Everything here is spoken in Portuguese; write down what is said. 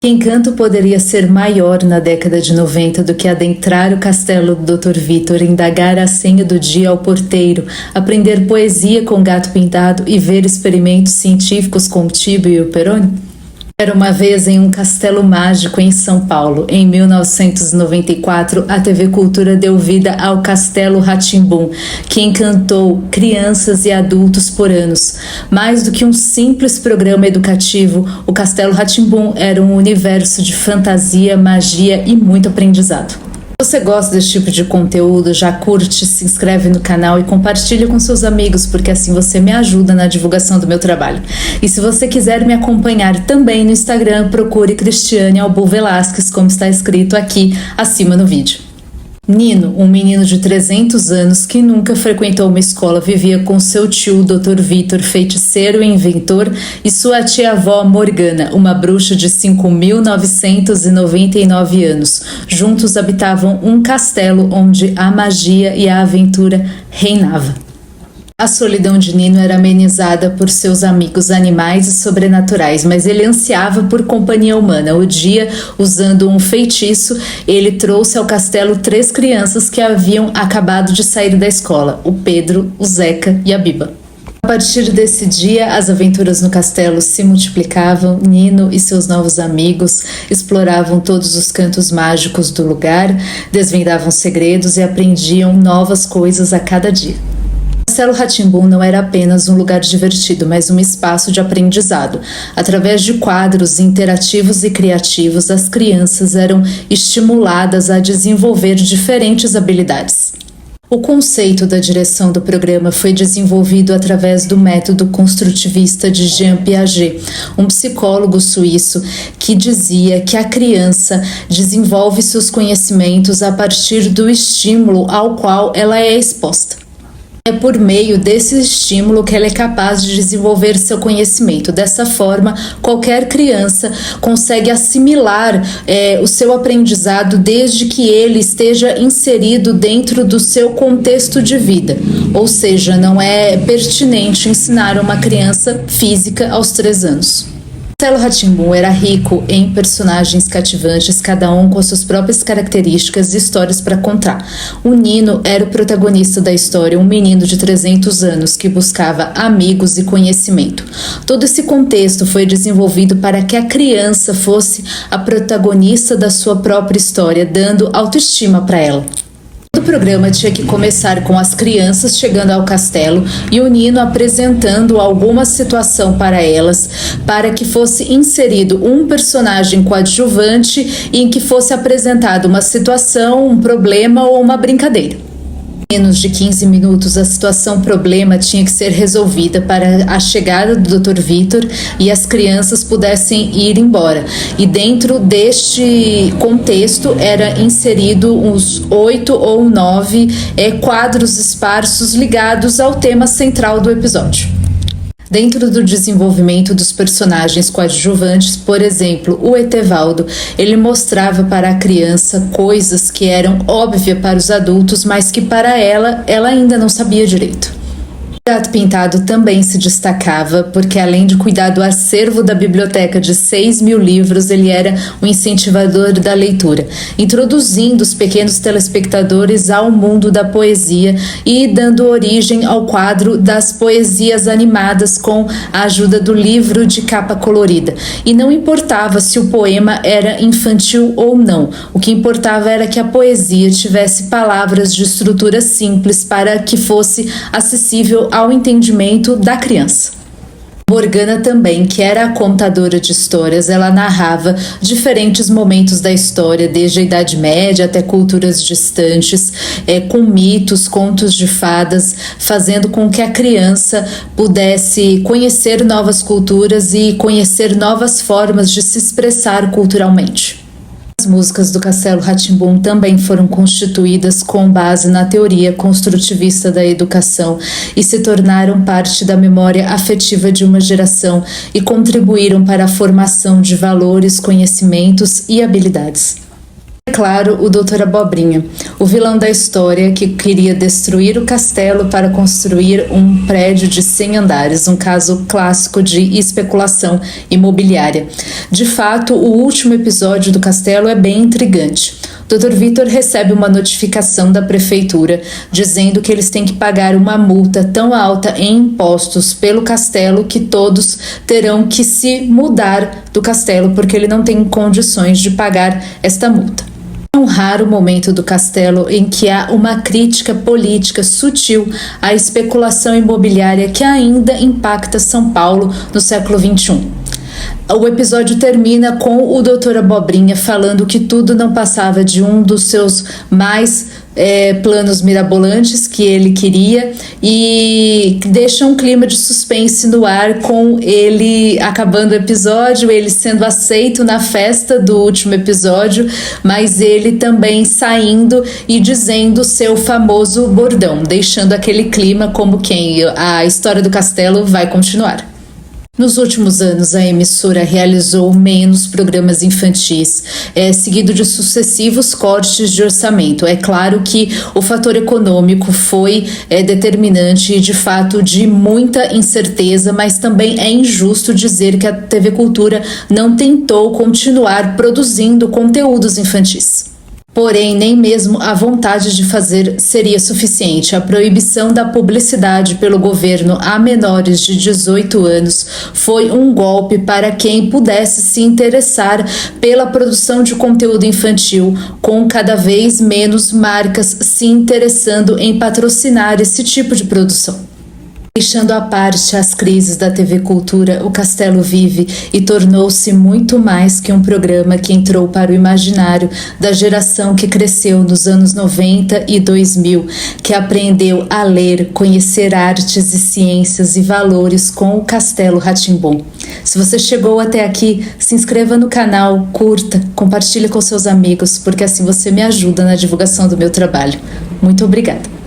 Que encanto poderia ser maior na década de 90 do que adentrar o castelo do Dr. Vitor, indagar a senha do dia ao porteiro, aprender poesia com gato pintado e ver experimentos científicos com o Tibio e o Peroni? Era uma vez em um castelo mágico em São Paulo. Em 1994, a TV Cultura deu vida ao Castelo Rá-Tim-Bum, que encantou crianças e adultos por anos. Mais do que um simples programa educativo, o Castelo Rá-Tim-Bum era um universo de fantasia, magia e muito aprendizado. Se você gosta desse tipo de conteúdo, já curte, se inscreve no canal e compartilha com seus amigos, porque assim você me ajuda na divulgação do meu trabalho. E se você quiser me acompanhar também no Instagram, procure Cristiane Albu Velasquez, como está escrito aqui acima no vídeo. Nino, um menino de 300 anos que nunca frequentou uma escola, vivia com seu tio, Dr. Vitor, feiticeiro e inventor, e sua tia-avó, Morgana, uma bruxa de 5.999 anos. Juntos habitavam um castelo onde a magia e a aventura reinavam. A solidão de Nino era amenizada por seus amigos animais e sobrenaturais, mas ele ansiava por companhia humana. O dia, usando um feitiço, ele trouxe ao castelo 3 crianças que haviam acabado de sair da escola: o Pedro, o Zeca e a Biba. A partir desse dia, as aventuras no castelo se multiplicavam. Nino e seus novos amigos exploravam todos os cantos mágicos do lugar, desvendavam segredos e aprendiam novas coisas a cada dia. O Castelo Rá-Tim-Bum não era apenas um lugar divertido, mas um espaço de aprendizado. Através de quadros interativos e criativos, as crianças eram estimuladas a desenvolver diferentes habilidades. O conceito da direção do programa foi desenvolvido através do método construtivista de Jean Piaget, um psicólogo suíço que dizia que a criança desenvolve seus conhecimentos a partir do estímulo ao qual ela é exposta. É por meio desse estímulo que ela é capaz de desenvolver seu conhecimento. Dessa forma, qualquer criança consegue assimilar o seu aprendizado desde que ele esteja inserido dentro do seu contexto de vida. Ou seja, não é pertinente ensinar uma criança física aos 3 anos. O Castelo Rá-Tim-Bum era rico em personagens cativantes, cada um com suas próprias características e histórias para contar. O Nino era o protagonista da história, um menino de 300 anos que buscava amigos e conhecimento. Todo esse contexto foi desenvolvido para que a criança fosse a protagonista da sua própria história, dando autoestima para ela. O programa tinha que começar com as crianças chegando ao castelo e o Nino apresentando alguma situação para elas, para que fosse inserido um personagem coadjuvante em que fosse apresentada uma situação, um problema ou uma brincadeira. Em menos de 15 minutos, a situação-problema tinha que ser resolvida para a chegada do Dr. Vitor e as crianças pudessem ir embora. E dentro deste contexto era inserido uns 8 ou 9 quadros esparsos ligados ao tema central do episódio. Dentro do desenvolvimento dos personagens coadjuvantes, por exemplo, o Etevaldo, ele mostrava para a criança coisas que eram óbvias para os adultos, mas que para ela ainda não sabia direito. O Gato Pintado também se destacava porque, além de cuidar do acervo da biblioteca de 6.000 livros, ele era um incentivador da leitura, introduzindo os pequenos telespectadores ao mundo da poesia e dando origem ao quadro das poesias animadas com a ajuda do livro de capa colorida. E não importava se o poema era infantil ou não, o que importava era que a poesia tivesse palavras de estrutura simples para que fosse acessível ao entendimento da criança. Morgana também, que era a contadora de histórias, ela narrava diferentes momentos da história, desde a Idade Média até culturas distantes, com mitos, contos de fadas, fazendo com que a criança pudesse conhecer novas culturas e conhecer novas formas de se expressar culturalmente. As músicas do Castelo Rá-Tim-Bum também foram constituídas com base na teoria construtivista da educação e se tornaram parte da memória afetiva de uma geração e contribuíram para a formação de valores, conhecimentos e habilidades. É claro, o Dr. Abobrinha, o vilão da história que queria destruir o castelo para construir um prédio de 100 andares, um caso clássico de especulação imobiliária. De fato, o último episódio do castelo é bem intrigante. Dr. Vitor recebe uma notificação da prefeitura dizendo que eles têm que pagar uma multa tão alta em impostos pelo castelo que todos terão que se mudar do castelo porque ele não tem condições de pagar esta multa. É um raro momento do castelo em que há uma crítica política sutil à especulação imobiliária que ainda impacta São Paulo no século XXI. O episódio termina com o Dr. Abobrinha falando que tudo não passava de um dos seus mais planos mirabolantes que ele queria e deixa um clima de suspense no ar com ele acabando o episódio, ele sendo aceito na festa do último episódio, mas ele também saindo e dizendo seu famoso bordão, deixando aquele clima como quem a história do castelo vai continuar. Nos últimos anos, a emissora realizou menos programas infantis, seguido de sucessivos cortes de orçamento. É claro que o fator econômico foi determinante e, de fato, de muita incerteza, mas também é injusto dizer que a TV Cultura não tentou continuar produzindo conteúdos infantis. Porém, nem mesmo a vontade de fazer seria suficiente. A proibição da publicidade pelo governo a menores de 18 anos foi um golpe para quem pudesse se interessar pela produção de conteúdo infantil, com cada vez menos marcas se interessando em patrocinar esse tipo de produção. Deixando à parte as crises da TV Cultura, o Castelo vive e tornou-se muito mais que um programa que entrou para o imaginário da geração que cresceu nos anos 90 e 2000, que aprendeu a ler, conhecer artes e ciências e valores com o Castelo Rá-Tim-Bum. Se você chegou até aqui, se inscreva no canal, curta, compartilhe com seus amigos, porque assim você me ajuda na divulgação do meu trabalho. Muito obrigada!